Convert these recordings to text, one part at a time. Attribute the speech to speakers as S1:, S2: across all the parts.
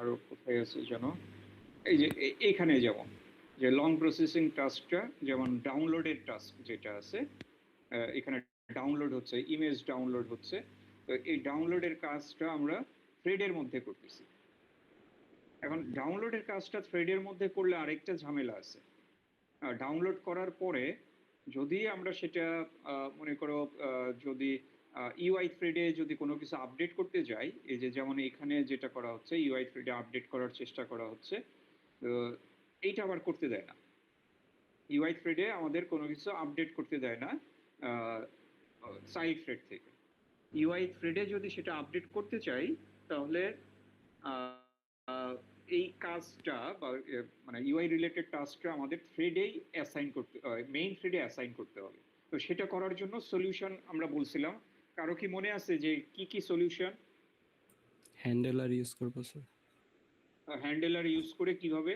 S1: আরো কোথায় আছে যেন, এই যে এখানে যেমন যে লং প্রসেসিং টাস্কটা, যেমন ডাউনলোডের টাস্ক যেটা আছে, এখানে ডাউনলোড হচ্ছে, ইমেজ ডাউনলোড হচ্ছে। তো এই ডাউনলোডের কাজটা আমরা থ্রেডের মধ্যে করতেছি। এখন ডাউনলোডের কাজটা থ্রেডের মধ্যে করলে আরেকটা ঝামেলা আছে। ডাউনলোড করার পরে যদি আমরা সেটা মনে করো যদি ইউআই থ্রেডে যদি কোনো কিছু আপডেট করতে যাই, এই যে যেমন এখানে যেটা করা হচ্ছে, ইউআই থ্রেডে আপডেট করার চেষ্টা করা হচ্ছে, তো এইটা আবার করতে দেয় না। ইউআই থ্রেডে আমাদের কোনো কিছু আপডেট করতে দেয় না সাইড থ্রেড থেকে। ইউআই থ্রেডে যদি সেটা আপডেট করতে চাই, তাহলে এই কাজটা বা মানে ইউআই রিলেটেড টাস্কটা আমাদের থ্রেডেই অ্যাসাইন করতে, মেইন থ্রেডে অ্যাসাইন করতে হবে। তো সেটা করার জন্য সলিউশন আমরা বলছিলাম, কারো কি মনে আছে যে কি কি সলিউশন?
S2: হ্যান্ডেলার ইউজ করবো স্যার।
S1: হ্যান্ডেলার ইউজ করে কিভাবে?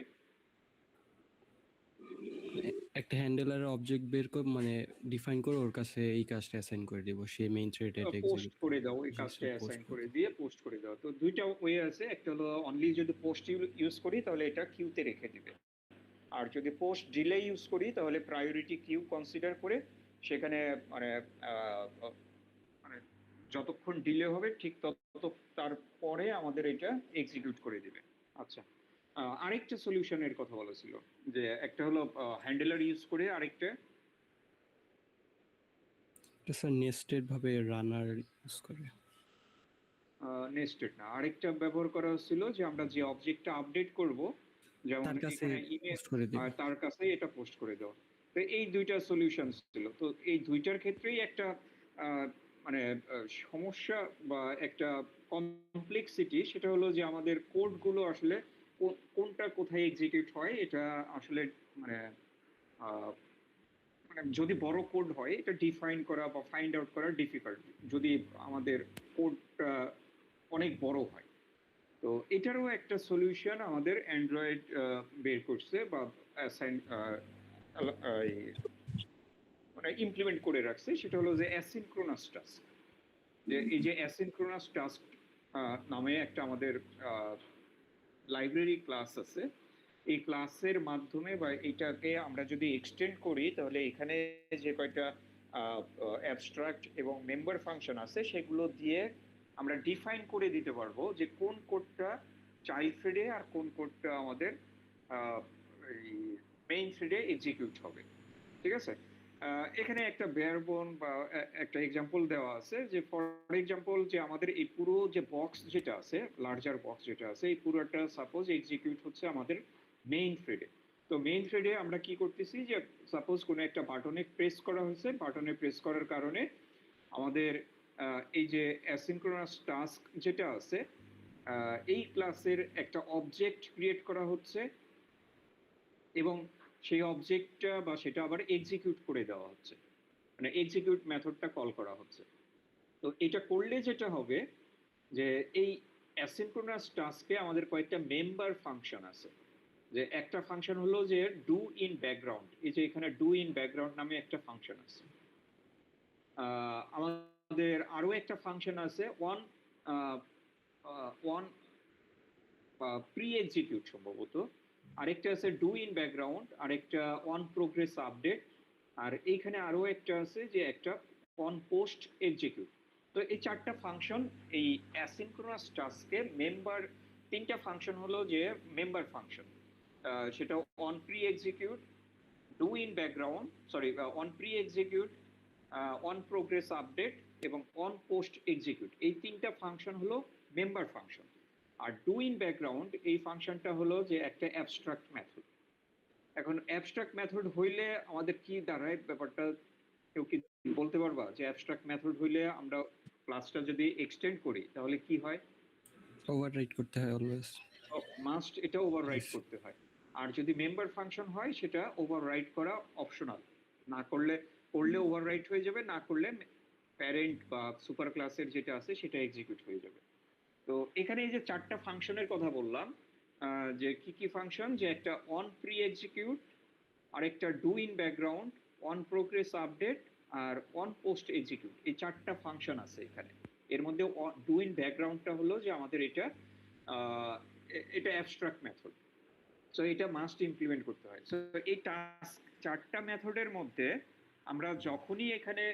S2: একটা হ্যান্ডেলার অবজেক্ট বের করে মানে ডিফাইন করে ওর কাছে এই কাজটা অ্যাসাইন করে দিব, সে মেইন থ্রেডে
S1: পোস্ট
S2: এক্সিকিউট
S1: করে দাও, এই
S2: জি
S1: কাজটা
S2: স্যার, পোস্ট
S1: অ্যাসাইন
S2: করে
S1: করে
S2: দিই।
S1: দিয়ে পোস্ট করে দাও। তো দুইটা ওয়ে আছে, একটা হলো অনলি যদি পোস্ট ইউজ করি তাহলে এটা কিউতে রেখে দিবে, আর যদি পোস্ট ডিলে ইউজ করি তাহলে প্রায়োরিটি কিউ কনসিডার করে সেখানে মানে মানে যতক্ষণ ডিলে হবে ঠিক তত তারপরে আমাদের এটা এক্সিকিউট করে দিবে। আচ্ছা, আরেকটা সলিউশনের কথা বলা ছিল, যে একটা হলো হ্যান্ডেলার ইউজ করে, আরেকটা
S2: এটা স্যার নেস্টেড ভাবে রানার ইউজ করে।
S1: নেস্টেড না, আরেকটা ব্যবহার করা হচ্ছিল যে আমরা যে অবজেক্টটা আপডেট করব, যেমন
S2: তার কাছে
S1: এখানে ইমেজ,
S2: পোস্ট করে দিব।
S1: তার কাছে এটা পোস্ট করে দেওয়া। তো এই দুইটা সলিউশন ছিল। তো এই দুইটার ক্ষেত্রেই একটা মানে সমস্যা বা একটা কমপ্লেক্সিটি, সেটা হলো যে আমাদের কোডগুলো আসলে কোনটা কোথায় এক্সিকিউট হয় এটা আসলে মানে আহ, মানে যদি বড় কোড হয় এটা ডিফাইন করা বা ফাইন্ড আউট করা ডিফিকাল্ট, যদি আমাদের কোডটা অনেক বড় হয়। তো এটারও একটা সলিউশন আমাদের অ্যান্ড্রয়েড বের করছে বা অ্যাসাইন মানে ইমপ্লিমেন্ট করে রাখছে, সেটা হলো যে অ্যাসিনক্রোনাস টাস্ক। যে এই যে অ্যাসিনক্রোনাস টাস্ক নামে একটা আমাদের লাইব্রেরি ক্লাস আছে। এই ক্লাসের মাধ্যমে বা এটাকে আমরা যদি এক্সটেন্ড করি, তাহলে এখানে যে কয়টা অ্যাবস্ট্রাক্ট এবং মেম্বার ফাংশন আছে সেগুলো দিয়ে আমরা ডিফাইন করে দিতে পারবো যে কোন কোডটা চাইল্ড থ্রেডে আর কোন কোডটা আমাদের মেইন থ্রেডে এক্সিকিউট হবে। ঠিক আছে, এখানে একটা বেয়ারবোন বা একটা এক্সাম্পল দেওয়া আছে, যে ফর এক্সাম্পল যে আমাদের এই পুরো যে বক্স যেটা আছে, লার্জার বক্স যেটা আছে, এই পুরোটা সাপোজ এক্সিকিউট হচ্ছে আমাদের মেইন থ্রেডে। তো মেইন থ্রেডে আমরা কি করতেছি, যে সাপোজ কোনো একটা বাটনে প্রেস করা হয়েছে, বাটনে প্রেস করার কারণে আমাদের এই যে অ্যাসিনক্রোনাস টাস্ক যেটা আছে, এই ক্লাসের একটা অবজেক্ট ক্রিয়েট করা হচ্ছে এবং সেই অবজেক্টটা বা সেটা আবার এক্সিকিউট করে দেওয়া হচ্ছে, মানে এক্সিকিউট মেথডটা কল করা হচ্ছে। তো এটা করলে যেটা হবে যে এই অ্যাসিনক্রোনাস টাস্কে আমাদের কয়েকটা মেম্বার ফাংশন আছে। যে একটা ফাংশন হলো যে ডু ইন ব্যাকগ্রাউন্ড, এই যে এখানে ডু ইন ব্যাকগ্রাউন্ড নামে একটা ফাংশন আছে। আমাদের আরো একটা ফাংশন আছে ওয়ান ওয়ান প্রি এক্সিকিউট সম্ভবত, আরেকটা আছে ডু ইন ব্যাকগ্রাউন্ড, আরেকটা অন প্রোগ্রেস আপডেট, আর এইখানে আরো একটা আছে যে একটা অন পোস্ট এক্সিকিউট। তো এই চারটা ফাংশন এই অ্যাসিনক্রোনাস টাস্কে মেম্বার, তিনটা ফাংশন হলো যে মেম্বার ফাংশন, সেটা on pre execute, do in background, sorry on pre execute, on progress update এবং অন পোস্ট এক্সিকিউট। এই তিনটা ফাংশন হলো মেম্বার ফাংশন। আর ডু ইন ব্যাকগ্রাউন্ড এই ফাংশনটা হলো যে একটা অ্যাবস্ট্রাক্ট মেথড। এখন অ্যাবস্ট্রাক্ট মেথড হইলে আমাদের কি দাঁড়ায় ব্যাপারটা, কেউ কি বলতে পারবা যে অ্যাবস্ট্রাক্ট মেথড হইলে আমরা ক্লাসটা যদি এক্সটেন্ড করি তাহলে কি হয়?
S2: ওভাররাইট করতে হয় অলওয়েজ।
S1: মাস্ট এটা ওভাররাইট করতে হয়। আর যদি মেম্বার ফাংশন হয় সেটা ওভাররাইট করা অপশনাল, না করলে, করলে ওভাররাইট হয়ে যাবে, না করলে প্যারেন্ট বা সুপার ক্লাসের যেটা আছে সেটা এক্সিকিউট হয়ে যাবে। তো এখানে এই যে চারটা ফাংশনের কথা বললাম, যে কি কি ফাংশন, যে একটা অন প্রি এক্সিকিউট, আরেকটা do in background, on progress update আর অন পোস্ট এক্সিকিউট, এই চারটা ফাংশন আছে এখানে। এর মধ্যে ডু ইন ব্যাকগ্রাউন্ডটা হলো যে আমাদের এটা এটা অ্যাবস্ট্রাক্ট মেথড। সো এটা মাস্ট ইমপ্লিমেন্ট করতে হয়। সো এই টাস্ক 4টা মেথডের মধ্যে আমরা যখনই এখানে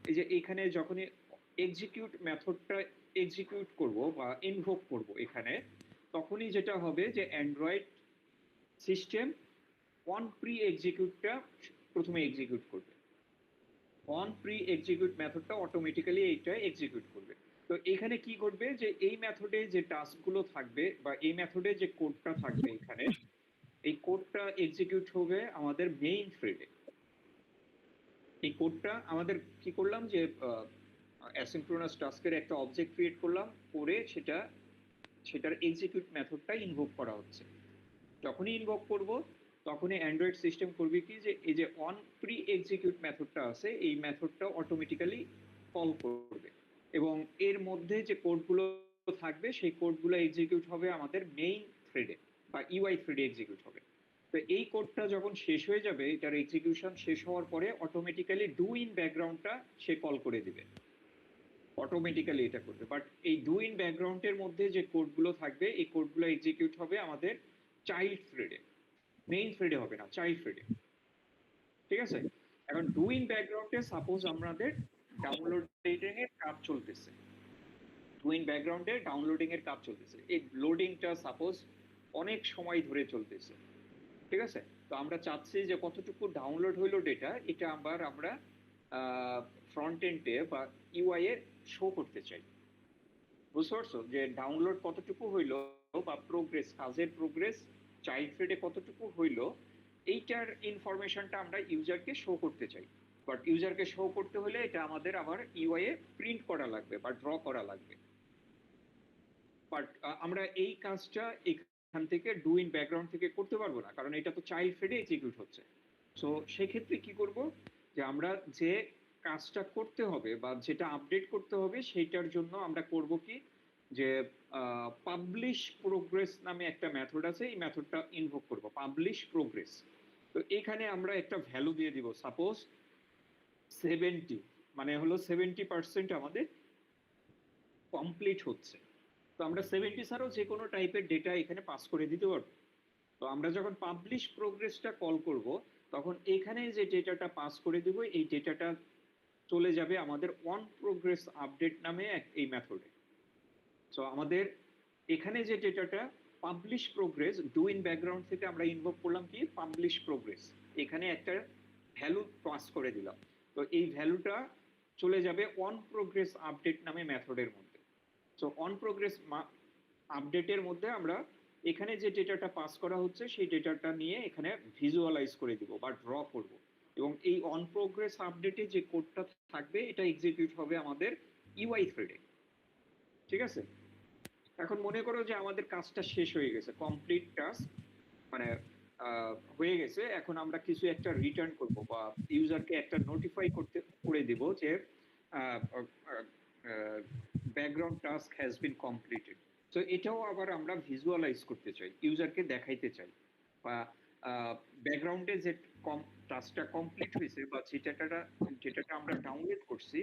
S1: এই যে এখানে যখনই এক্সিকিউট মেথডটা এক্সিকিউট করব বা ইনভোক করব এখানে, তখনই যেটা হবে যে অ্যান্ড্রয়েড সিস্টেম অন প্রি এক্সিকিউটটা প্রথমে এক্সিকিউট করবে। অন প্রি এক্সিকিউট মেথডটা অটোমেটিক্যালি এইটা এক্সিকিউট করবে। তো এখানে কি করবে যে এই মেথডে যে টাস্কগুলো থাকবে বা এই মেথডে যে কোডটা থাকবে এখানে, এই কোডটা এক্সিকিউট হবে আমাদের মেইন থ্রেডে। এই কোডটা আমাদের কি করলাম যে অ্যাসিনক্রোনাস টাস্কের একটা অবজেক্ট ক্রিয়েট করলাম, করে সেটার এক্সিকিউট মেথডটা ইনভোক করা হচ্ছে। যখনই ইনভোক করব তখনই অ্যান্ড্রয়েড সিস্টেম করবে কি যে এই যে অন প্রি এক্সিকিউট মেথডটা আছে এই মেথডটা অটোমেটিক্যালি কল করবে, এবং এর মধ্যে যে কোডগুলো থাকবে সেই কোডগুলো এক্সিকিউট হবে আমাদের মেইন থ্রেডে বা ইউআই থ্রেডে এক্সিকিউট হবে। তো এই কোডটা যখন শেষ হয়ে যাবে, এটার এক্সিকিউশন শেষ হওয়ার পরে অটোমেটিক্যালি ডু ইন ব্যাকগ্রাউন্ডটা সে কল করে দিবে, অটোমেটিক্যালি এটা করবে। বাট এই ডু ইন ব্যাকগ্রাউন্ডের মধ্যে যে কোডগুলো থাকবে এই কোডগুলো এক্সিকিউট হবে আমাদের চাইল্ড থ্রেডে, মেইন থ্রেডে হবে না, চাইল্ড থ্রেডে। ঠিক আছে? এখন ডু ইন ব্যাকগ্রাউন্ডে সাপোজ আমাদের ডাউনলোডিং এর কাজ চলতেছে, ডু ইন ব্যাকগ্রাউন্ডে ডাউনলোডিং এর কাজ চলতেছে, এই লোডিংটা সাপোজ অনেক সময় ধরে চলতেছে। ঠিক আছে? তো আমরা চাচ্ছি যে কতটুকু ডাউনলোড হইলো ডেটা, এটা আমরা ফ্রন্ট এন্ডে বা ইউআই এ শো করতে চাই। বুঝতে পারছো যে ডাউনলোড কতটুকু হইলো বা প্রোগ্রেস, কাজের প্রোগ্রেস চাইল্ড থ্রেডে কতটুকু হইলো, এইটার ইনফরমেশনটা আমরা ইউজারকে শো করতে চাই। বাট ইউজারকে শো করতে হলে এটা আমাদের আবার ইউআই এ প্রিন্ট করা লাগবে বা ড্র করা লাগবে। বাট আমরা এই কাজটা এখান থেকে ডু ইন ব্যাকগ্রাউন্ড থেকে করতে পারবো না, কারণ এটা তো চাইল্ড থ্রেডে এক্সিকিউট হচ্ছে। সো সেক্ষেত্রে কি করব যে আমরা যে কাজটা করতে হবে বা যেটা আপডেট করতে হবে সেইটার জন্য আমরা করব কি যে পাবলিশ প্রোগ্রেস নামে একটা মেথড আছে, এই মেথডটা ইনভোক করব, পাবলিশ প্রোগ্রেস। তো এখানে আমরা একটা ভ্যালু দিয়ে দিব, সাপোজ 70, মানে হলো 70% আমাদের কমপ্লিট হচ্ছে। তো আমরা 70 ছাড়াও যে কোনো টাইপের ডেটা এখানে পাস করে দিতে পারবো। তো আমরা যখন পাবলিশ প্রোগ্রেসটা কল করব তখন এখানে যে ডেটাটা পাস করে দিব এই ডেটাটা চলে যাবে আমাদের অন প্রোগ্রেস আপডেট নামে এই মেথডে। সো আমাদের এখানে যে ডেটাটা publish progress, do in background থেকে আমরা ইনভোক করলাম কি পাবলিশ প্রোগ্রেস, এখানে একটা ভ্যালু পাস করে দিলাম। তো এই ভ্যালুটা চলে যাবে অন প্রোগ্রেস আপডেট নামে মেথডের মধ্যে। সো অন প্রোগ্রেস আপডেটের মধ্যে আমরা এখানে যে ডেটাটা পাস করা হচ্ছে সেই ডেটাটা নিয়ে এখানে ভিজুয়ালাইজ করে দিব বা ড্র করব, এবং এই অন প্রোগ্রেস আপডেটে যে কোডটা থাকবে এটা এক্সিকিউট হবে আমাদের ইউআই থ্রেডে। ঠিক আছে? এখন মনে করো যে আমাদের কাজটা শেষ হয়ে গেছে, কমপ্লিট টাস্ক, মানে হয়ে গেছে। এখন আমরা কিছু একটা রিটার্ন করব বা ইউজারকে একটা নোটিফাই করে দিব যে background task has been completed. তো এটাও আবার আমরা ভিজুয়ালাইজ করতে চাই, ইউজারকে দেখাইতে চাই, বা ব্যাকগ্রাউন্ডে যে টাস্কটা কমপ্লিট হয়েছে বা যেটা আমরা ডাউনলোড করছি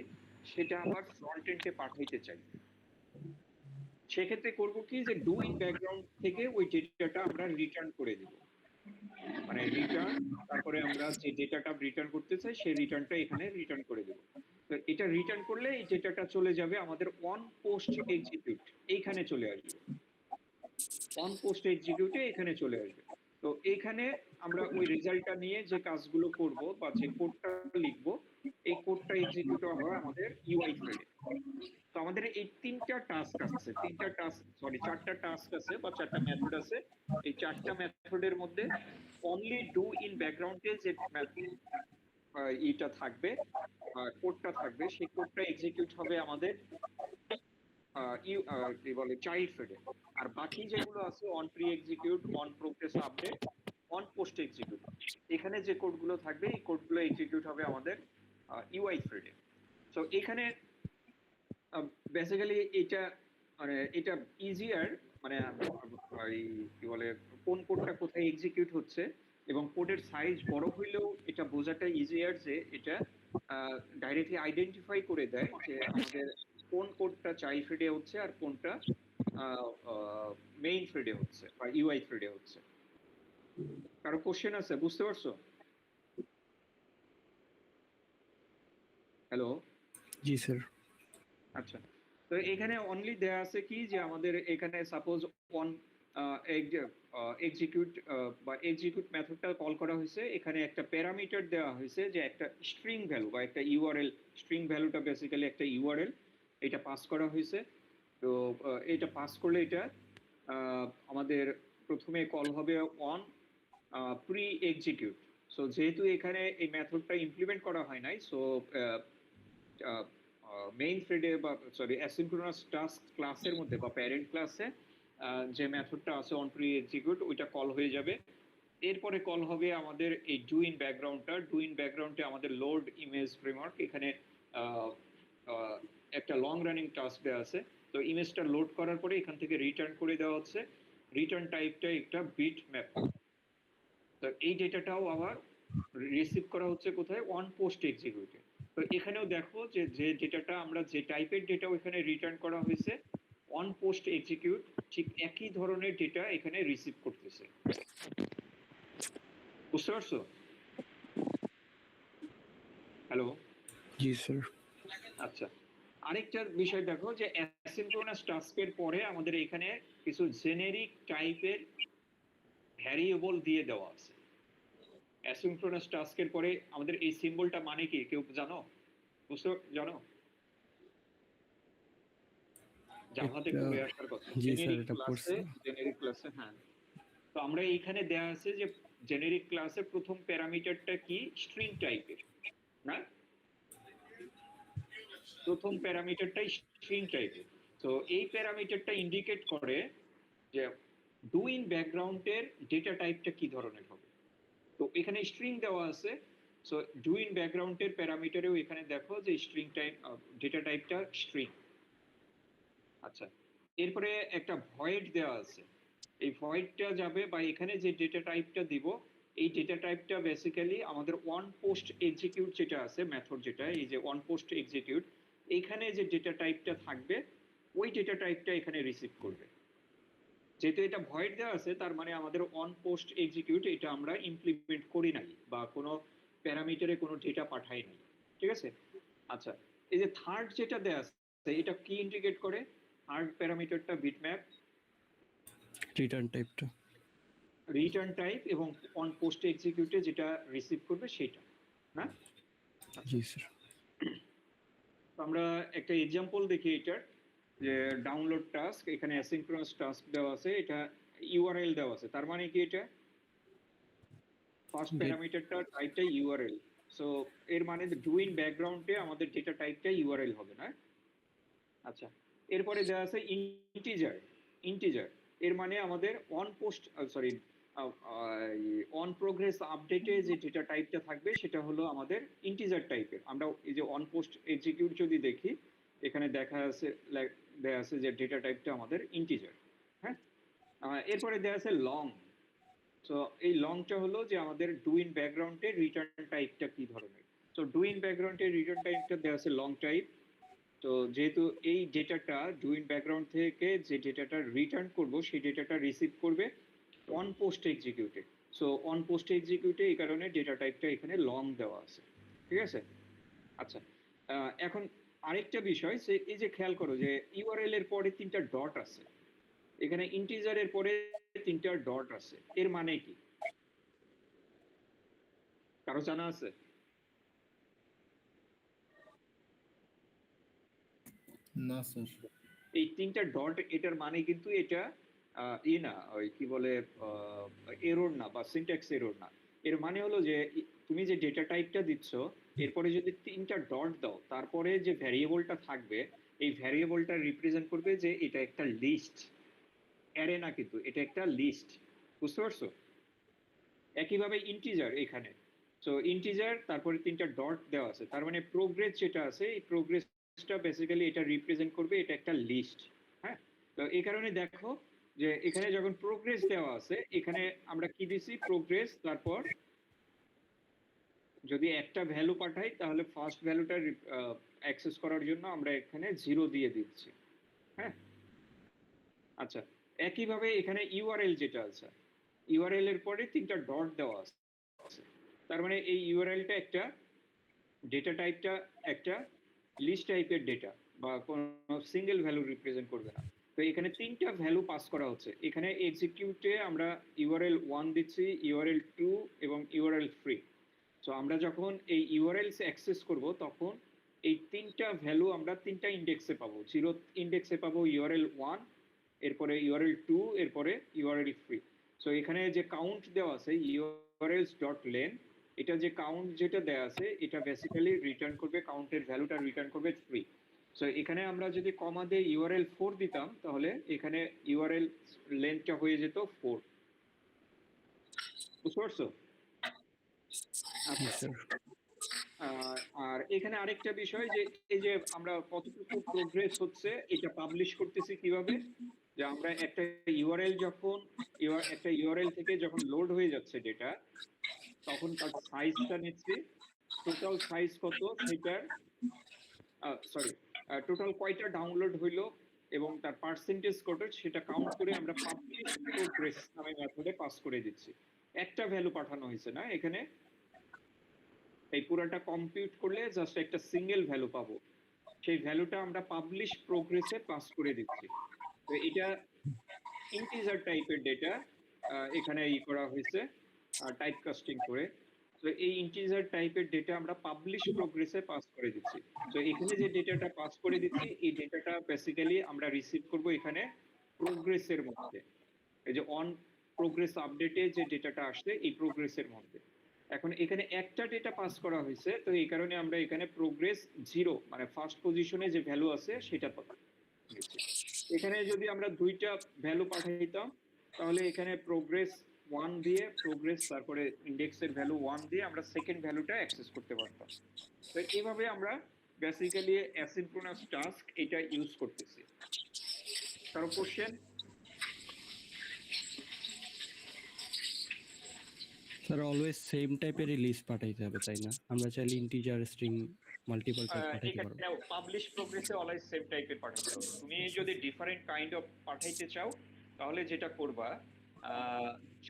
S1: সেটা আবার ফ্রন্ট এন্ডে পাঠাইতে চাই। সেক্ষেত্রে করব কি যে ডু ইন ব্যাকগ্রাউন্ড থেকে ওই ডেটাটা আমরা রিটার্ন করে দিব, মানে রিটার্ন, তারপরে আমরা যে ডেটাটা রিটার্ন করতে চাই সেই রিটার্নটা এখানে রিটার্ন করে দেব। তো এটা রিটার্ন করলে এই ডেটাটা চলে যাবে আমাদের অন পোস্ট এক্সিকিউট, এইখানে চলে আসবে, অন পোস্ট এক্সিকিউটে এখানে চলে আসবে। তো এইখানে আমরা ওই রেজাল্টটা নিয়ে যে কাজগুলো করব বা যে কোডটা লিখব এই কোডটা এক্সিকিউট হয় আমাদের ইউআই থ্রেডে। তো আমাদের এই চারটা টাস্ক আছে বা চারটা মেথড আছে। এই চারটা মেথডের মধ্যে অনলি ডু ইন ব্যাকগ্রাউন্ডে যে এটা থাকবে, কোডটা থাকবে, সেই কোডটা এক্সিকিউট হবে আমাদের কি বলে চাইল্ড থ্রেডে। আর বাকি যেগুলো আছে on pre execute, on progress update, on post execute, এখানে যে কোডগুলো থাকবে এই কোডগুলো এক্সিকিউট হবে আমাদের ইউআই থ্রেডে। সো এখানে বেসিক্যালি এটা মানে এটা ইজিয়ার, মানে কি বলে কোন কোডটা কোথায় এক্সিকিউট হচ্ছে এবং কোডের সাইজ বড় হইলেও এটা বোঝাটা ইজিয়ার যে এটা ডাইরেক্টলি আইডেন্টিফাই করে দেয় যে আমাদের কোন কোডটা চাইল্ড থ্রেডে হচ্ছে আর কোনটা মেইন থ্রেডে হচ্ছে বা ইউআই থ্রেডে হচ্ছে। কারো কোশ্চেন আছে, বুঝতে পারছো? হ্যালো?
S2: জি স্যার।
S1: আচ্ছা, তো এখানে অনলি দেয়া আছে কি যে আমাদের এখানে সাপোজ অন এক্সিকিউট বা এক্সিকিউট মেথডটা কল করা হয়েছে, এখানে একটা প্যারামিটার দেওয়া হয়েছে যে একটা স্ট্রিং ভ্যালু বা একটা ইউআরএল, স্ট্রিং ভ্যালুটা বেসিক্যালি একটা ইউআরএল, এটা পাস করা হয়েছে। তো এটা পাস করলে এটা আমাদের প্রথমে কল হবে অন প্রি এক্সিকিউট। সো যেহেতু এখানে এই মেথডটা ইমপ্লিমেন্ট করা হয় নাই, সো মেইন থ্রেডে বা সরি অ্যাসিনক্রোনাস টাস্ক ক্লাসের মধ্যে বা প্যারেন্ট ক্লাসে যে মেথডটা আছে অন প্রি এক্সিকিউট, ওইটা কল হয়ে যাবে। এরপরে কল হবে আমাদের এই ডু ইন ব্যাকগ্রাউন্ডটা। ডু ইন ব্যাকগ্রাউন্ডে আমাদের লোড ইমেজ ফ্রেমওয়ার্ক, এখানে একটা লং রানিং টাস্ক দেওয়া আছে। তো ইমেজটা লোড করার পরে এখান থেকে রিটার্ন করে দেওয়া হচ্ছে। রিটার্ন টাইপটা একটা বিট ম্যাপ। তো এই ডেটাটাও আবার রিসিভ করা হচ্ছে কোথায়? অন পোস্ট এক্সিকিউটে। তো এখানেও দেখো যে যে ডেটাটা আমরা যে টাইপের ডেটা ওখানে রিটার্ন করা হয়েছে, অন পোস্ট এক্সিকিউট ঠিক একই ধরনের ডেটা এখানে রিসিভ করতেছে। বুঝতে পারছো? হ্যালো?
S2: জি স্যার।
S1: আচ্ছা, আরেকটা বিষয় দেখো যে অ্যাসিনক্রোনাস টাস্কের পরে আমাদের এখানে কিছু জেনেরিক টাইপের ভ্যারিয়েবল দিয়ে দেওয়া আছে। অ্যাসিনক্রোনাস টাস্কের পরে আমাদের এই সিম্বলটা মানে কি কেউ জানো? বুঝতে জানো? জাভাতে
S2: এটা
S1: পড়ে আসার কথা।
S2: জি স্যার, এটা পড়ছি।
S1: জেনেরিক ক্লাসে হ্যাঁ। তো আমরা এইখানে দেয়া আছে যে জেনেরিক ক্লাসের প্রথম প্যারামিটারটা কি? স্ট্রিং টাইপের, না? প্রথম প্যারামিটারটাই স্ট্রিং টাইপের। তো এই প্যারামিটারটা ইন্ডিকেট করে যে ডু ইন ব্যাকগ্রাউন্ডের ডেটা টাইপটা কি ধরনের হবে। তো এখানে স্ট্রিং দেওয়া আছে। সো ডু ইন ব্যাকগ্রাউন্ডের প্যারামিটারেও এখানে দেখো যে স্ট্রিং টাইপ, ডেটা টাইপটা স্ট্রিং। আচ্ছা, এরপরে একটা ভয়েড দেওয়া আছে। এই ভয়েডটা যাবে বা এখানে যে ডেটা টাইপটা দিব, এই ডেটা টাইপটা বেসিক্যালি আমাদের ওয়ান পোস্ট এক্সিকিউট যেটা আছে মেথড, যেটা এই যে ওয়ান পোস্ট এক্সিকিউট, এইখানে যে ডেটা টাইপটা থাকবে ওই ডেটা টাইপটা এখানে রিসিভ করবে। যেহেতু এটা ভয়েড দেওয়া আছে, তার মানে আমাদের অন পোস্ট এক্সিকিউট এটা আমরা ইমপ্লিমেন্ট করি নাই বা কোনো প্যারামিটারে কোনো ডেটা পাঠাই নাই। ঠিক আছে? আচ্ছা, এই যে থার্ড যেটা দেওয়া আছে এটা কি ইন্ডিকেট করে? থার্ড প্যারামিটারটা বিটম্যাপ,
S2: রিটার্ন টাইপটা।
S1: রিটার্ন টাইপ এবং অন পোস্ট এক্সিকিউটে যেটা রিসিভ করবে সেটা, না? আচ্ছা,
S2: জি স্যার।
S1: তো আমরা একটা এক্সাম্পল দেখি এটার, যে ডাউনলোড টাস্ক, এখানে অ্যাসিনক্রোনাস টাস্ক দেওয়া আছে, এটা ইউআরএল দেওয়া আছে। তার মানে কি? এটা ফার্স্ট
S2: ডেট।
S1: প্যারামিটারটা টাইপটা ইউআরএল। সো এর মানে ডু ইন ব্যাকগ্রাউন্ডে আমাদের ডেটা টাইপটা ইউআরএল হবে, না? আচ্ছা, এরপরে দেওয়া আছে ইন্টিজার। ইন্টিজার এর মানে আমাদের on post sorry on progress আপডেটে যে ডেটা টাইপটা থাকবে সেটা হলো আমাদের ইন্টিজার টাইপের। আমরা এই যে অন পোস্ট এক্সিকিউট যদি দেখি, এখানে দেখা আছে, দেয়া আছে যে ডেটা টাইপটা আমাদের ইন্টিজার। হ্যাঁ, এরপরে দেয়া আছে লং। সো এই লংটা হলো যে আমাদের ডু ইন ব্যাকগ্রাউন্ডের রিটার্ন টাইপটা কি ধরনের। সো ডু ইন ব্যাকগ্রাউন্ডের রিটার্ন টাইপটা দেওয়া আছে লং টাইপ। তো যেহেতু এই ডেটাটা ডু ইন ব্যাকগ্রাউন্ড থেকে যে ডেটাটা রিটার্ন করব সেই ডেটাটা রিসিভ করবে অন পোস্ট এক্সিকিউটে। সো অন পোস্ট এক্সিকিউটে এই কারণে ডেটা টাইপটা এখানে লং দেওয়া আছে। ঠিক আছে? আচ্ছা, এখন আরেকটা বিষয়, যে এই যে খেয়াল করো যে ইউআরএল এর পরে তিনটা ডট আছে, এখানে ইন্টিজারের পরে তিনটা ডট আছে, এর মানে কি? কারো জানা আছে?
S3: না স্যার।
S1: এই তিনটা ডট, এটার মানে কিন্তু এটা না, ওই কি বলে, এরর না বা সিনট্যাক্স এরর না। এর মানে হলো যে তুমি যে ডেটা টাইপটা দিচ্ছ, এরপরে যদি তিনটা ডট দাও, তারপরে যে ভ্যারিয়েবলটা থাকবে, এই ভ্যারিয়েবলটা রিপ্রেজেন্ট করবে যে এটা একটা লিস্ট, অ্যারে না, কিন্তু এটা একটা লিস্ট। বুঝতে পারছো? একইভাবে ইন্টিজার এখানে, সো ইন্টিজার তারপরে তিনটা ডট দেওয়া আছে, তার মানে প্রোগ্রেস যেটা আছে এই প্রোগ্রেসটা বেসিক্যালি এটা রিপ্রেজেন্ট করবে, এটা একটা লিস্ট। হ্যাঁ, তো এই কারণে দেখো যে এখানে যখন প্রোগ্রেস দেওয়া আছে, এখানে আমরা কি দিছি? প্রোগ্রেস, তারপর যদি একটা ভ্যালু পাঠাই তাহলে ফার্স্ট ভ্যালুটা অ্যাক্সেস করার জন্য আমরা এখানে 0 দিয়ে দিচ্ছি। হ্যাঁ, আচ্ছা, একইভাবে এখানে ইউআরএল যেটা আছে, ইউআরএল এর পরে 3টা ডট দেওয়া আছে। তার মানে এই ইউআরএলটা একটা ডেটা টাইপটা একটা লিস্ট টাইপের ডেটা বা কোনো সিঙ্গেল ভ্যালু রিপ্রেজেন্ট করবে না। তো এখানে 3টা ভ্যালু পাস করা হচ্ছে। এখানে এক্সিকিউটে আমরা ইউআরএল 1 দিচ্ছি, ইউআরএল 2 এবং ইউআরএল 3। সো আমরা যখন এই ইউআরএলস অ্যাক্সেস করব তখন এই 3টা ভ্যালু আমরা 3টা ইন্ডেক্সে পাবো। 0 ইন্ডেক্সে পাবো ইউআরএল 1, এরপরে ইউআরএল 2, এরপরে ইউআরএল 3। সো এখানে যে কাউন্ট দেওয়া আছে ইউআরএলস ডট লেন, এটা যে কাউন্ট যেটা দেওয়া আছে এটা বেসিক্যালি রিটার্ন করবে, কাউন্টের ভ্যালুটা রিটার্ন করবে 3। সো এখানে আমরা যদি কমা দিয়ে ইউআরএল 4 দিতাম তাহলে এখানে ইউআরএল লেন্থটা হয়ে যেত 4। বুঝতে পারছো?
S2: জি
S1: আচ্ছা,
S2: স্যার।
S1: আর এখানে আরেকটা বিষয় যে এই যে আমরা কতটুকু প্রোগ্রেস হচ্ছে এটা পাবলিশ করতেছি কিভাবে, যে আমরা একটা ইউআরএল যখন একটা ইউআরএল থেকে যখন লোড হয়ে যাচ্ছে ডেটা তখন তার সাইজটা নিচ্ছি, টোটাল সাইজ কত সেটার সরি টোটাল কয়টা ডাউনলোড হইলো এবং তার পার্সেন্টেজ কত সেটা কাউন্ট করে আমরা পাবলিশ প্রোগ্রেস নামে মেথডে পাস করে দিচ্ছি। একটা ভ্যালু পাঠানো হয়েছে না এখানে, এই পুরোটা কম্পিউট করলে জাস্ট একটা সিঙ্গেল ভ্যালু পাবো, সেই ভ্যালুটা আমরা পাবলিশ প্রোগ্রেসে পাস করে দিচ্ছি। তো এটা ইন্টিজার টাইপের ডেটা এখানে করা হয়েছে টাইপ কাস্টিং করে। তো এই ইন্টিজার টাইপের ডেটা আমরা পাবলিশ প্রোগ্রেসে পাস করে দিচ্ছি। তো এখানে যে ডেটাটা পাস করে দিচ্ছি এই ডেটাটা বেসিক্যালি আমরা রিসিভ করব এখানে প্রোগ্রেসের মধ্যে, এই যে অন প্রোগ্রেস আপডেটে যে ডেটাটা আসছে এই প্রোগ্রেসের মধ্যে। এখন এখানে একটা ডেটা পাস করা হয়েছে, তো এই কারণে আমরা এখানে প্রোগ্রেস 0 মানে ফার্স্ট পজিশনে যে ভ্যালু আছে সেটা পাচ্ছি। এখানে যদি আমরা 2টা ভ্যালু পাঠাইতাম তাহলে এখানে প্রোগ্রেস 1 দিয়ে প্রোগ্রেস তারপরে ইন্ডেক্সের ভ্যালু 1 দিয়ে আমরা সেকেন্ড ভ্যালুটা অ্যাক্সেস করতে পারতাম। তো এইভাবে আমরা বেসিক্যালি অ্যাসিনক্রোনাস টাস্ক এটা ইউজ করতেছি। কারো কোশ্চেন?
S2: স্যার অলওয়েজ সেম টাইপেরই লিস্ট পাঠাইতে হবে তাই না? আমরা চাইলে ইন্টিজার স্ট্রিং মাল্টিপল পাঠাইতে পারবো।
S1: এখানে পাবলিশ প্রোগ্রেসে অলওয়েজ সেম টাইপের পাঠাতে হবে। তুমি যদি ডিফারেন্ট কাইন্ড অফ পাঠাইতে চাও তাহলে যেটা করবা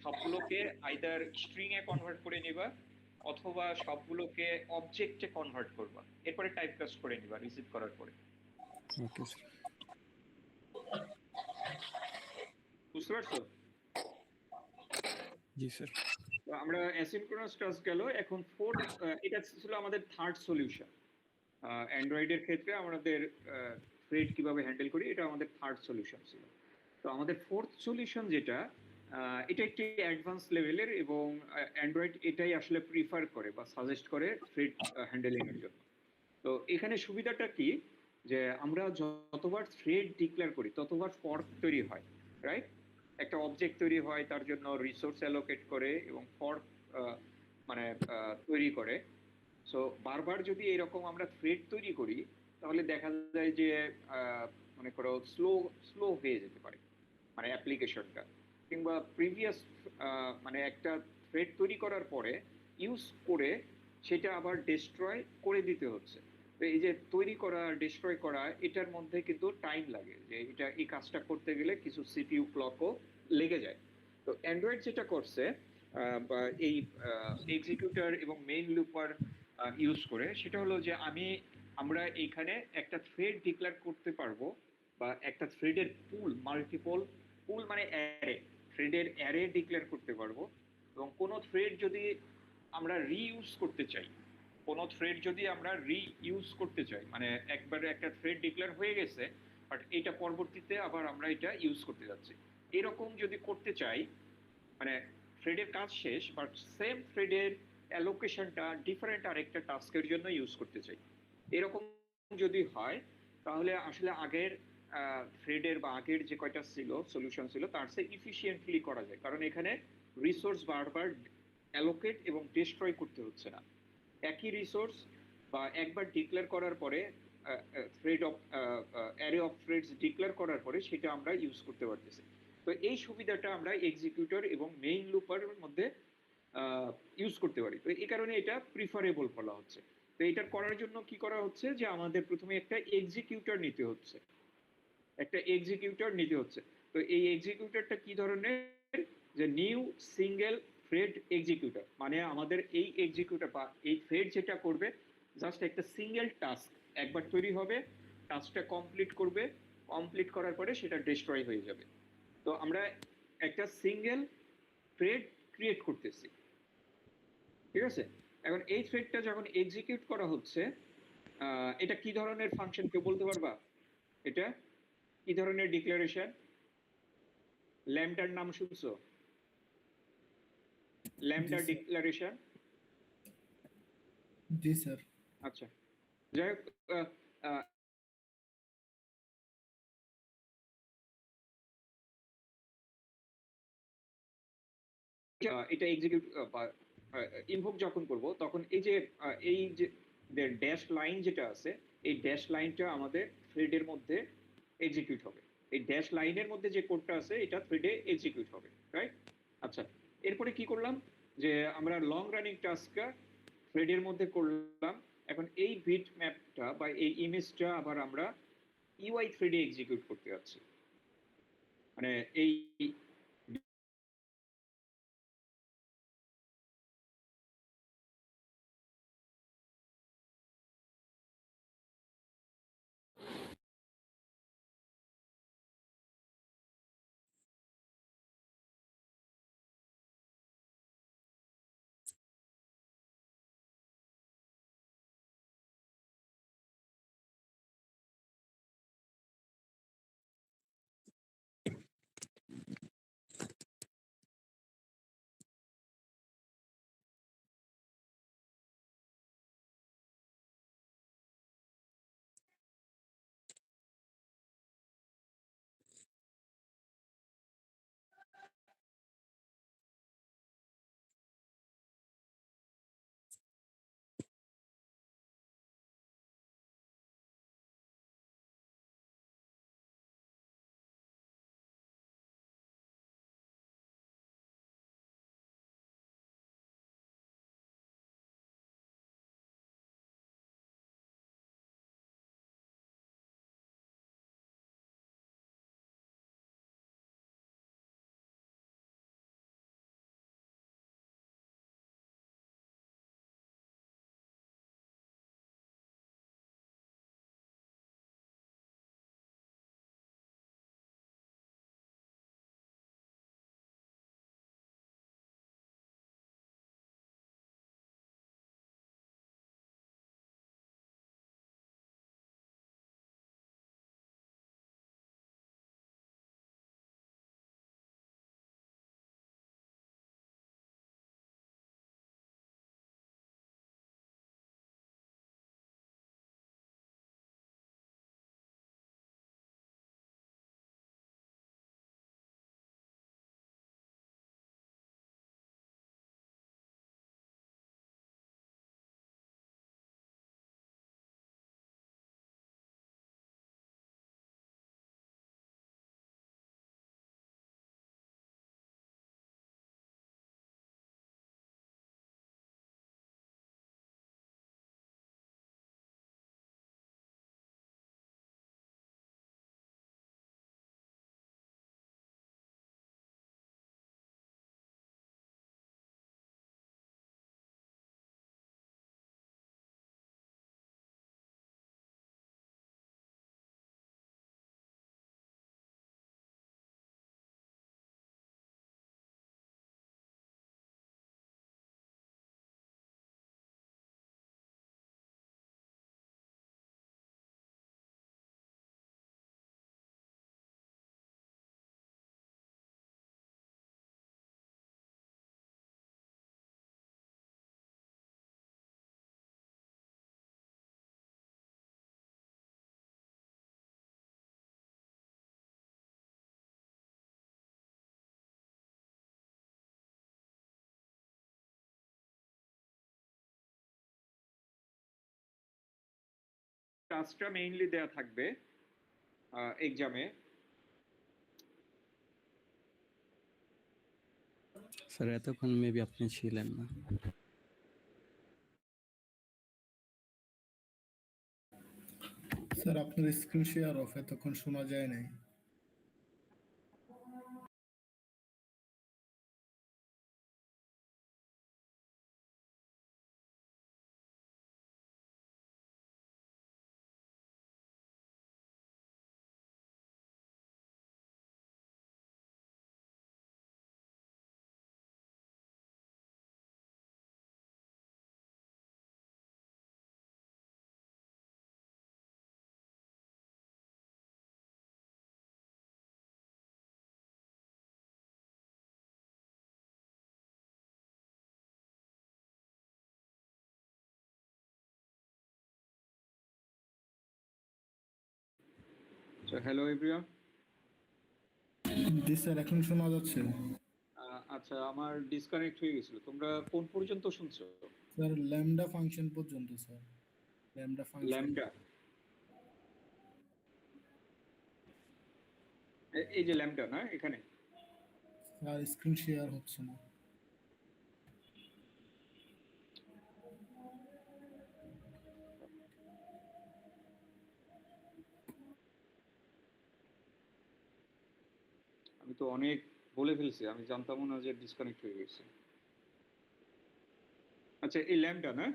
S1: সবগুলোকে আইদার স্ট্রিং এ কনভার্ট করে নিবা অথবা সবগুলোকে অবজেক্টে কনভার্ট করবা, এরপরে টাইপ কাস্ট করে নিবা রিসিভ করার পরে।
S2: Okay sir.
S1: বুঝতে পারছো?
S2: জি স্যার।
S1: তো আমরা অ্যাসিনক্রোনাস টাস্ক গেল, এখন ফোর্থ, এটা ছিল আমাদের থার্ড সলিউশন। অ্যান্ড্রয়েডের ক্ষেত্রে আমাদের থ্রেড কিভাবে হ্যান্ডেল করি এটা আমাদের থার্ড সলিউশন ছিল। তো আমাদের ফোর্থ সলিউশন যেটা এটা একটি অ্যাডভান্স লেভেলের এবং অ্যান্ড্রয়েড এটাই আসলে প্রিফার করে বা সাজেস্ট করে থ্রেড হ্যান্ডেলিং এর জন্য। তো এখানে সুবিধাটা কি, যে আমরা যতবার থ্রেড ডিক্লেয়ার করি ততবার ফর্ক তৈরি হয়, রাইট? একটা অবজেক্ট তৈরি হয়, তার জন্য রিসোর্স অ্যালোকেট করে এবং ফর্ক মানে তৈরি করে। সো বারবার যদি এরকম আমরা থ্রেড তৈরি করি তাহলে দেখা যায় যে মনে করো স্লো স্লো হয়ে যেতে পারে মানে অ্যাপ্লিকেশনটা, কিংবা প্রিভিয়াস মানে একটা থ্রেড তৈরি করার পরে ইউজ করে সেটা আবার ডিস্ট্রয় করে দিতে হচ্ছে। তো এই যে তৈরি করা ডিস্ট্রয় করা এটার মধ্যে কিন্তু টাইম লাগে, যে এটা এই কাজটা করতে গেলে কিছু সিপিইউ ক্লকও লেগে যায়। তো অ্যান্ড্রয়েড যেটা করছে বা এই এক্সিকিউটর এবং মেইন লুপার ইউজ করে সেটা হলো যে আমরা এইখানে একটা থ্রেড ডিক্লেয়ার করতে পারবো বা একটা থ্রেডের পুল মাল্টিপল পুল মানে অ্যারে, থ্রেডের অ্যারে ডিক্লেয়ার করতে পারবো। এবং কোনো থ্রেড যদি আমরা রিইউজ করতে চাই, কোনো থ্রেড যদি আমরা রিইউজ করতে চাই মানে একবারে একটা থ্রেড ডিক্লেয়ার হয়ে গেছে বাট এটা পরবর্তীতে আবার আমরা এটা ইউজ করতে যাচ্ছি, এরকম যদি করতে চাই মানে থ্রেডের কাজ শেষ বাট সেম থ্রেডের অ্যালোকেশনটা ডিফারেন্ট আরেকটা টাস্কের জন্য ইউজ করতে চাই, এরকম যদি হয় তাহলে আসলে আগের থ্রেডের বা আগের যে কয়টা ছিল সলিউশন ছিল তার চেয়ে ইফিশিয়েন্টলি করা যায়, কারণ এখানে রিসোর্স বারবার অ্যালোকেট এবং ডিস্ট্রয় করতে হচ্ছে না। একই রিসোর্স বা একবার ডিক্লেয়ার করার পরে thread of array of threads declare করার পরে সেটা আমরা ইউজ করতে পারতেছি। তো এই সুবিধাটা আমরা এক্সিকিউটর এবং মেইন লুপার মধ্যে ইউজ করতে পারি। তো এই কারণে এটা প্রিফারেবল বলা হচ্ছে। তো এটার করার জন্য কি করা হচ্ছে যে আমাদের প্রথমে একটা এক্সিকিউটর নিতে হচ্ছে, একটা এক্সিকিউটর নিতে হচ্ছে। তো এই এক্সিকিউটরটা কি ধরনের, যে নিউ সিঙ্গেল থ্রেড এক্সিকিউটর, মানে আমাদের এই এক্সিকিউটর বা এই থ্রেড যেটা করবে জাস্ট একটা সিঙ্গেল টাস্ক একবার তৈরি হবে, টাস্কটা কমপ্লিট করবে, কমপ্লিট করার পরে সেটা ডিস্ট্রয় হয়ে যাবে। তো আমরা একটা সিঙ্গেল থ্রেড ক্রিয়েট করতেছি, ঠিক আছে? এখন এই থ্রেডটা যখন এক্সিকিউট করা হচ্ছে, এটা কি ধরনের ফাংশন কেউ বলতে পারবা? এটা কি ধরনের ডিক্লারেশন? ল্যাম্বডার নাম শুনছো? Lambda
S3: sir.
S1: ডিক্লারেশন।
S3: জি স্যার।
S1: আচ্ছা, যাই হোক, আহ, আহ, এটা এক্সিকিউট বা ইনভোক যখন করব তখন এই যে ড্যাশ লাইন যেটা আছে, এই ড্যাশ লাইনটা আমাদের থ্রেডের মধ্যে এক্সিকিউট হবে। এই ড্যাশ লাইনের মধ্যে যে কোডটা আছে এটা থ্রেডে এক্সিকিউট হবে, রাইট? আচ্ছা, এরপরে কি করলাম, যে আমরা লং রানিং টাস্কটা থ্রেডের মধ্যে করলাম। এখন এই বিট ম্যাপটা বা এই ইমেজটা আবার আমরা ইউআই থ্রেডে এক্সিকিউট করতে যাচ্ছি। মানে এই টাস্কটা মেইনলি দেয়া থাকবে এক্সামে।
S2: স্যার এতক্ষণ মেবি আপনি ছিলেন না।
S3: স্যার আপনার স্ক্রিন শেয়ার অফ, এতক্ষণ শোনা যায় নাই।
S1: Hello everyone.
S3: জি স্যার, এখন শোনা যাচ্ছে।
S1: আচ্ছা, আমার ডিসকানেক্ট হয়ে গেছিল। তোমরা কোন পর্যন্ত শুনছো?
S3: স্যার ল্যামডা ফাংশন পর্যন্ত স্যার। Lambda function.
S1: ল্যামডা, এই যে ল্যামডা না এখানে।
S3: স্যার স্ক্রিন শেয়ার হচ্ছে না।
S1: আমি তো অনেক বলে ফেলছি, আমি জানতামও না যে ডিসকানেক্ট হয়ে গেছে। আচ্ছা, এই ল্যামডা না।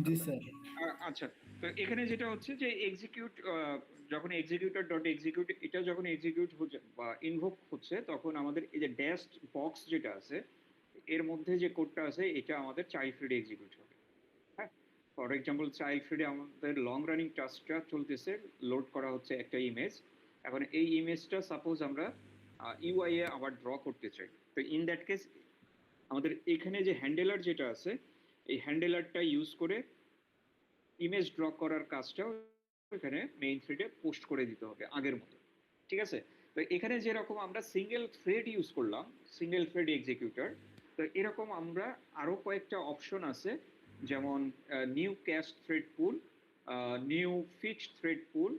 S3: জি স্যার।
S1: আচ্ছা, তো এখানে যেটা হচ্ছে যে এক্সিকিউট, যখন এক্সিকিউটর ডট এক্সিকিউট এটা যখন এক্সিকিউট হচ্ছে বা ইনভোক হচ্ছে, তখন আমাদের এই যে ড্যাশড বক্স যেটা আছে এর মধ্যে যে কোডটা আছে এটা আমাদের চাইল্ড ফ্রেডে এক্সিকিউট হবে। হ্যাঁ, ফর এক্সাম্পল চাইল্ড ফ্রেডে আমাদের লং রানিং টাস্কটা চলতেছে, লোড করা হচ্ছে একটা ইমেজ। এখন এই ইমেজটা সাপোজ আমরা ইউআই এ আবার ড্র করতে চাই, তো ইন দ্যাট কেস আমাদের এখানে যে হ্যান্ডেলার যেটা আছে এই হ্যান্ডেলারটা ইউজ করে ইমেজ ড্র করার কাজটাও এখানে মেইন থ্রেডে পোস্ট করে দিতে হবে আগের মতো। ঠিক আছে, তো এখানে যেরকম আমরা সিঙ্গেল থ্রেড ইউজ করলাম, সিঙ্গেল থ্রেড এক্সিকিউটর, তো এরকম আমরা আরো কয়েকটা অপশন আছে, যেমন new cache thread pool, new fixed thread pool,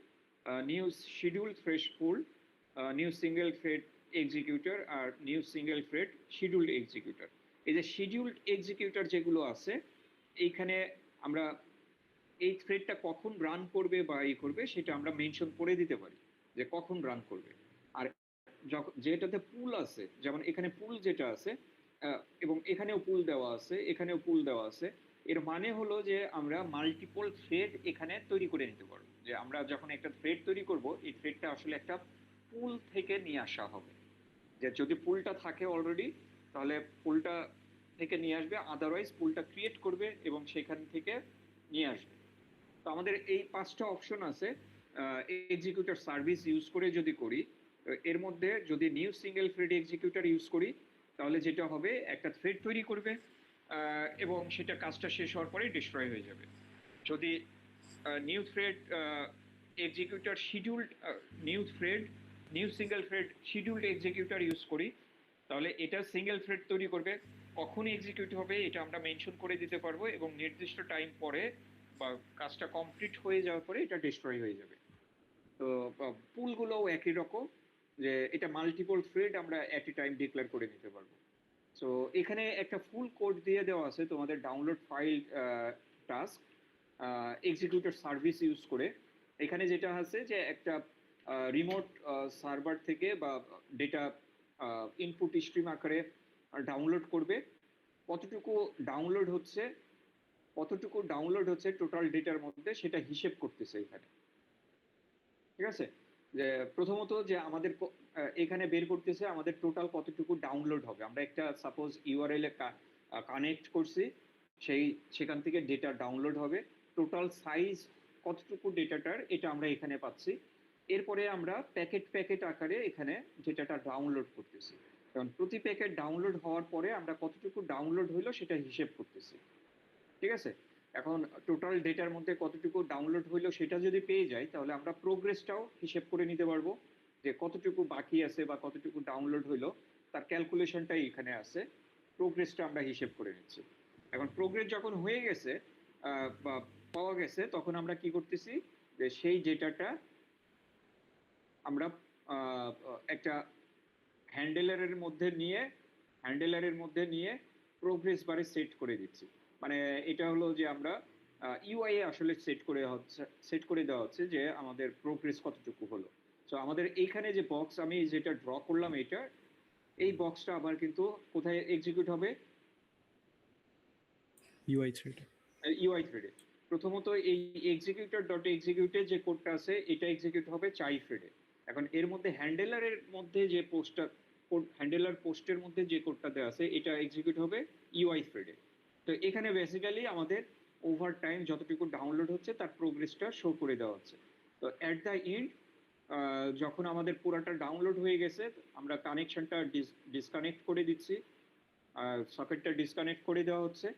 S1: new schedule thread pool, new single thread executor আর new single thread scheduled executor. এই যে শিডিউলড এক্সিকিউটর যেগুলো আছে এইখানে আমরা এই থ্রেডটা কখন রান করবে বা ই করবে সেটা আমরা মেনশন করে দিতে পারি যে কখন রান করবে। আর যখন যেটাতে পুল আছে, যেমন এখানে পুল যেটা আছে এবং এখানেও পুল দেওয়া আছে, এখানেও পুল দেওয়া আছে, এর মানে হলো যে আমরা মাল্টিপল থ্রেড এখানে তৈরি করে নিতে পারবো। যে আমরা যখন একটা থ্রেড তৈরি করব এই থ্রেডটা আসলে একটা পুল থেকে নিয়ে আসা হবে। যে যদি পুলটা থাকে অলরেডি তাহলে পুলটা থেকে নিয়ে আসবে, আদারওয়াইজ পুলটা ক্রিয়েট করবে এবং সেখান থেকে নিয়ে আসবে। তো আমাদের এই পাঁচটা অপশন আছে এক্সিকিউটর সার্ভিস ইউজ করে যদি করি। এর মধ্যে যদি new single thread executor use করি তাহলে যেটা হবে একটা থ্রেড তৈরি করবে এবং সেটা কাজটা শেষ হওয়ার পরে ডিস্ট্রয় হয়ে যাবে। যদি new thread executor scheduled, new thread new single thread scheduled executor use করি তাহলে এটা সিঙ্গেল থ্রেড তৈরি করবে, কখন এক্সিকিউট হবে এটা আমরা মেনশন করে দিতে পারবো এবং নির্দিষ্ট টাইম পরে বা কাজটা কমপ্লিট হয়ে যাওয়ার পরে এটা ডিস্ট্রয় হয়ে যাবে। তো পুলগুলোও একই রকম, যে এটা মাল্টিপল থ্রেড আমরা এট এ টাইম ডিক্লেয়ার করে নিতে পারবো। সো এখানে একটা ফুল কোড দিয়ে দেওয়া আছে তোমাদের download file task executor service use করে। এখানে যেটা আছে যে একটা রিমোট সার্ভার থেকে বা ডেটা ইনপুট স্ট্রিম আকারে ডাউনলোড করবে, কতটুকু ডাউনলোড হচ্ছে, কতটুকু ডাউনলোড হচ্ছে টোটাল ডেটার মধ্যে সেটা হিসেব করতেছে এখানে। ঠিক আছে, যে প্রথমত যে আমাদের এখানে বের করতেছে আমাদের টোটাল কতটুকু ডাউনলোড হবে। আমরা একটা সাপোজ ইউআরএল এ কানেক্ট করছি, সেখান থেকে ডেটা ডাউনলোড হবে, টোটাল সাইজ কতটুকু ডেটাটার এটা আমরা এখানে পাচ্ছি। এরপরে আমরা প্যাকেট প্যাকেট আকারে এখানে ডেটাটা ডাউনলোড করতেছি, কারণ প্রতি প্যাকেট ডাউনলোড হওয়ার পরে আমরা কতটুকু ডাউনলোড হইলো সেটা হিসেব করতেছি। ঠিক আছে, এখন টোটাল ডেটার মধ্যে কতটুকু ডাউনলোড হইলো সেটা যদি পেয়ে যাই তাহলে আমরা প্রোগ্রেসটাও হিসেব করে নিতে পারবো, যে কতটুকু বাকি আছে বা কতটুকু ডাউনলোড হইলো তার ক্যালকুলেশনটাই এখানে আছে, প্রোগ্রেসটা আমরা হিসেব করে নিচ্ছি। এখন প্রোগ্রেস যখন হয়ে গেছে বা পাওয়া গেছে তখন আমরা কি করতেছি, যে সেই ডেটাটা আমরা একটা হ্যান্ডেলারের মধ্যে নিয়ে প্রোগ্রেস বারে সেট করে দিচ্ছি। মানে এটা হলো যে আমরা ইউআই এ আসলে সেট করে দেওয়া হচ্ছে যে আমাদের প্রোগ্রেস কতটুকু হলো। তো আমাদের এইখানে যে বক্স আমি যেটা ড্র করলাম এটা, এই বক্সটা আবার কিন্তু কোথায় এক্সিকিউট হবে,
S2: ইউআই থ্রেড।
S1: ইউআই থ্রেডে। প্রথমত এই এক্সিকিউটর ডট এক্সিকিউটে যে কোডটা আছে এটা এক্সিকিউট হবে চাইল্ড থ্রেডে। এখন এর মধ্যে হ্যান্ডেলারের মধ্যে যে পোস্টটা, হ্যান্ডেলার পোস্টের মধ্যে যে কোডটা দেওয়া আছে এটা এক্সিকিউট হবে ইউআই থ্রেডে। তো এখানে বেসিক্যালি আমাদের ওভার টাইম যতটুকু ডাউনলোড হচ্ছে তার প্রোগ্রেসটা শো করে দেওয়া হচ্ছে। তো অ্যাট দ্য এন্ড যখন আমাদের পুরাটা ডাউনলোড হয়ে গেছে আমরা কানেকশনটা ডিসকানেক্ট করে দিচ্ছি, সকেটটা ডিসকানেক্ট করে দেওয়া হচ্ছে।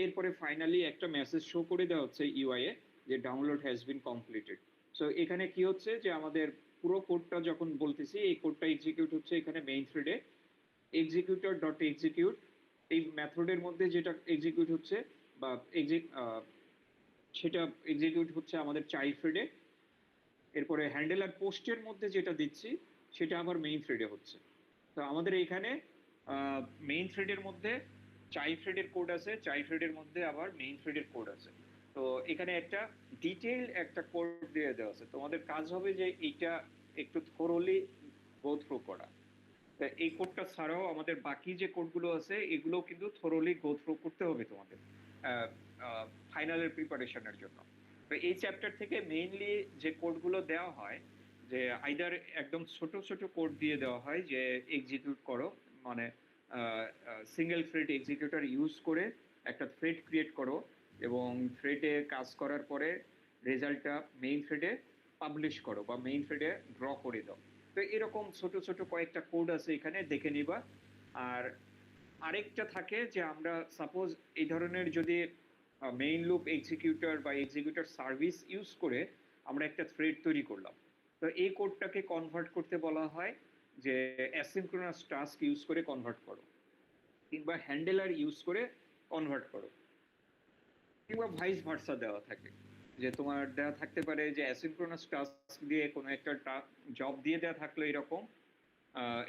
S1: এরপরে ফাইনালি একটা মেসেজ শো করে দেওয়া হচ্ছে ইউআই এ যে download has been completed. So এখানে কি হচ্ছে যে আমাদের পুরো কোডটা যখন বলতেছি এই কোডটা এক্সিকিউট হচ্ছে এখানে মেইন থ্রেডে এক্সিকিউটর ডট এক্সিকিউট এই মেথডের মধ্যে যেটা এক্সিকিউট হচ্ছে বা সেটা এক্সিকিউট হচ্ছে আমাদের চাইল্ড থ্রেডে। এরপরে হ্যান্ডেলার পোস্টের মধ্যে যেটা দিচ্ছি সেটা আবার মেইন থ্রেডে হচ্ছে। তো আমাদের এখানে মেইন থ্রেডের মধ্যে চাইল্ড থ্রেডের কোড আছে, চাইল্ড থ্রেডের মধ্যে আবার মেইন থ্রেডের কোড আছে। তো এখানে একটা ডিটেইল একটা কোড দিয়ে দেওয়া আছে, তোমাদের কাজ হবে যে এইটা একটু থোরলি গো থ্রু করা। তা এই কোডটা ছাড়াও আমাদের বাকি যে কোডগুলো আছে এগুলো কিন্তু থোরলি গো থ্রু করতে হবে তোমাদের ফাইনালের প্রিপারেশনের জন্য। তো এই চ্যাপ্টার থেকে মেইনলি যে কোডগুলো দেওয়া হয় যে আইদার একদম ছোট ছোট কোড দিয়ে দেওয়া হয় যে এক্সিকিউট করো, মানে সিঙ্গেল থ্রেড এক্সিকিউটর ইউজ করে একটা থ্রেড ক্রিয়েট করো এবং থ্রেডে কাজ করার পরে রেজাল্টটা মেইন থ্রেডে পাবলিশ করো বা মেইন থ্রেডে ড্র করে দাও। তো এরকম ছোট ছোট কয়েকটা কোড আছে এখানে, দেখে নিবা। আর আরেকটা থাকে যে আমরা সাপোজ এই ধরনের যদি মেইন লুপ এক্সিকিউটর বা এক্সিকিউটর সার্ভিস ইউজ করে আমরা একটা থ্রেড তৈরি করলাম, তো এই কোডটাকে কনভার্ট করতে বলা হয় যে অ্যাসিনক্রোনাস টাস্ক ইউজ করে কনভার্ট করো, কিংবা হ্যান্ডেলার ইউজ করে কনভার্ট করো, কিংবা ভাইস ভার্সা দেওয়া থাকে। যে তোমার দেওয়া থাকতে পারে যে অ্যাসিনক্রোনাস টাস্ক দিয়ে কোনো একটা জব দিয়ে দেওয়া থাকলো এরকম,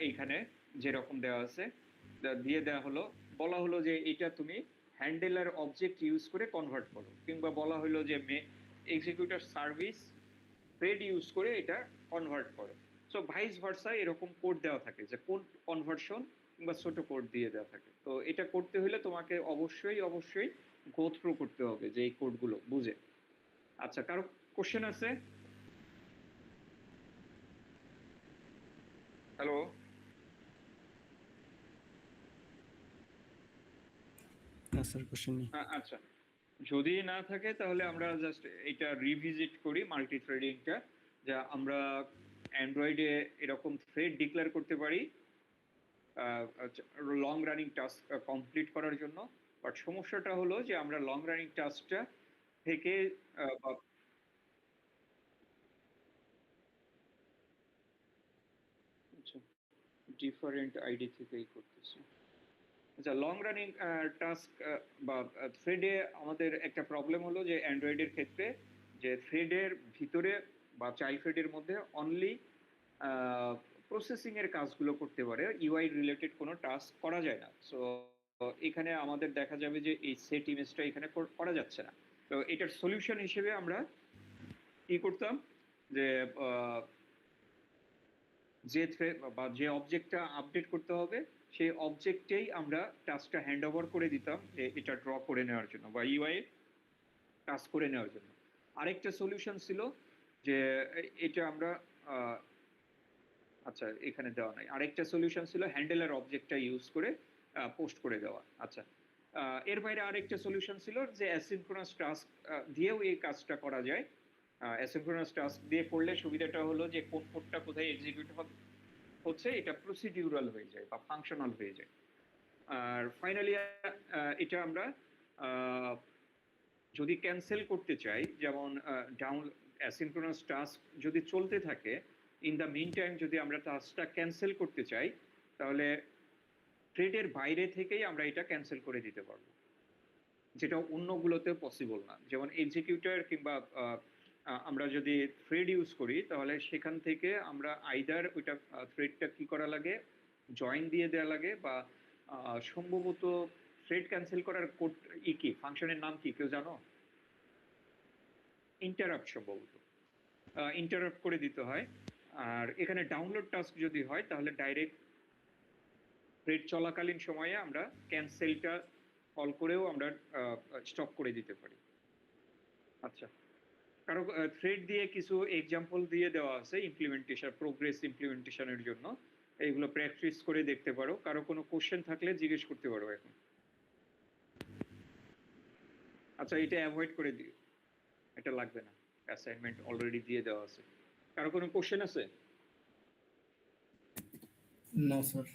S1: এইখানে যেরকম দেওয়া আছে দিয়ে দেওয়া হলো, বলা হলো যে এটা তুমি হ্যান্ডেলার অবজেক্ট ইউজ করে কনভার্ট করো, কিংবা বলা হলো যে এক্সিকিউটর সার্ভিস থ্রেড ইউজ করে এটা কনভার্ট করো। সো ভাইস ভার্সা এরকম কোড দেওয়া থাকে যে কোড কনভার্সন কিংবা ছোট কোড দিয়ে দেওয়া থাকে। তো এটা করতে হলে তোমাকে অবশ্যই অবশ্যই গো থ্রু করতে হবে যে এই কোডগুলো বুঝে। আচ্ছা, কারো কোশ্চেন আছে? হ্যালো?
S2: না স্যার, কোশ্চেন নেই।
S1: আচ্ছা, যদি না থাকে তাহলে আমরা জাস্ট এটা রিভিজিট করি মাল্টি থ্রেডিংটা। যা আমরা অ্যান্ড্রয়েডে এরকম থ্রেড ডিক্লেয়ার করতে পারি লং রানিং টাস্ক কমপ্লিট করার জন্য। বাট সমস্যাটা হলো যে আমরা লং রানিং টাস্কটা থেকে ডিফারেন্ট আইডি থেকেই করতেছি। আচ্ছা, লং রানিং টাস্ক বা থ্রেডে আমাদের একটা প্রবলেম হলো যে অ্যান্ড্রয়েডের ক্ষেত্রে যে থ্রেডের ভিতরে বা চাইল্ড থ্রেডের মধ্যে অনলি প্রসেসিং এর কাজগুলো করতে পারে, ইউআই রিলেটেড কোনো টাস্ক করা যায় না। সো এখানে আমাদের দেখা যাবে যে এই সেট ইমেজটা এখানে করা যাচ্ছে না। তো এটার সলিউশন হিসেবে আমরা কি করতাম যে যে থ্রেড বা যে অবজেক্টটা আপডেট করতে হবে সেই অবজেক্টেই আমরা টাস্কটা হ্যান্ড ওভার করে দিতাম যে এটা ড্র করে নেওয়ার জন্য বা ইউআই টাস্ক করে নেওয়ার জন্য। আরেকটা সলিউশন ছিল যে এটা আমরা আচ্ছা এখানে দেওয়া নাই, আরেকটা সলিউশন ছিল হ্যান্ডেলার অবজেক্টটা ইউজ করে পোস্ট করে দেওয়া। আচ্ছা, এর বাইরে আরেকটা সলিউশন ছিল যে অ্যাসিনক্রোনাস টাস্ক দিয়েও এই কাজটা করা যায়। অ্যাসিনক্রোনাস টাস্ক দিয়ে করলে সুবিধাটা হলো যে কোন কোডটা কোথায় এক্সিকিউট হচ্ছে এটা প্রসিডিউরাল হয়ে যায় বা ফাংশনাল হয়ে যায়। আর ফাইনালি এটা আমরা যদি ক্যান্সেল করতে চাই, যেমন ডাউন অ্যাসিনক্রোনাস টাস্ক যদি চলতে থাকে, ইন দ্য মিন টাইম যদি আমরা টাস্কটা ক্যান্সেল করতে চাই তাহলে থ্রেডের বাইরে থেকেই আমরা এটা ক্যান্সেল করে দিতে পারবো, যেটা অন্যগুলোতে পসিবল না। যেমন এক্সিকিউটর কিংবা আমরা যদি থ্রেড ইউজ করি তাহলে সেখান থেকে আমরা আইদার ওইটা থ্রেডটা কি করা লাগে, জয়েন দিয়ে দেওয়া লাগে, বা সম্ভবত থ্রেড ক্যান্সেল করার কোড কি ফাংশনের নাম কি কেউ জানো? ইন্টারাপ্ট, সম্ভবত ইন্টারাপ্ট করে দিতে হয়। আর এখানে ডাউনলোড টাস্ক যদি হয় তাহলে ডাইরেক্ট থ্রেড চলাকালীন সময়ে আমরা ক্যান্সেলটা কল করেও আমরা স্টপ করে দিতে পারি। আচ্ছা, কারো থ্রেড দিয়ে কিছু এক্সাম্পল দিয়ে দেওয়া আছে ইমপ্লিমেন্টেশন, প্রোগ্রেস ইমপ্লিমেন্টেশনের জন্য, এইগুলো প্র্যাকটিস করে দেখতে পারো। কারো কোনো কোশ্চেন থাকলে জিজ্ঞেস করতে পারো এখন। আচ্ছা, এটা অ্যাভয়েড করে দিও, এটা লাগবে না, অ্যাসাইনমেন্ট অলরেডি দিয়ে দেওয়া আছে। কারো কোনো কোশ্চেন আছে?
S3: না স্যার।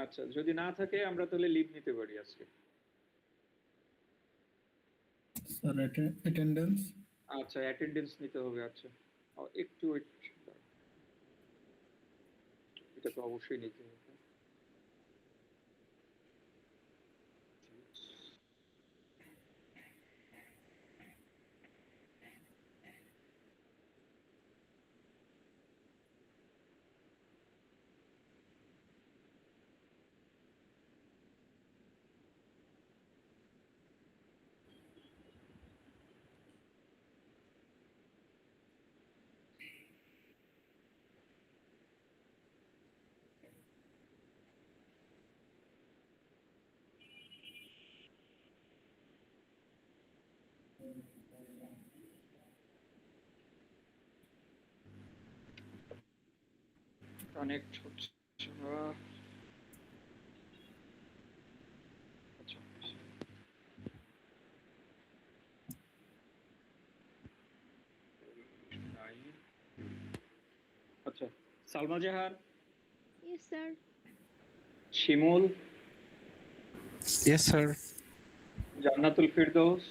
S1: আচ্ছা, যদি না থাকে আমরা তাহলে লিভ নিতে পারি আজকে।
S3: Sir attendance.
S1: আচ্ছা, অ্যাটেন্ডেন্স নিতে হবে। আচ্ছা, একটু এটা তো অবশ্যই নিতে হবে। কানেক্ট হচ্ছে না। আচ্ছা আচ্ছা, সালমা জাহান,
S4: Yes, sir.
S1: শিমুল,
S2: ইয়েস স্যার।
S1: জান্নাতুল ফিরদৌস,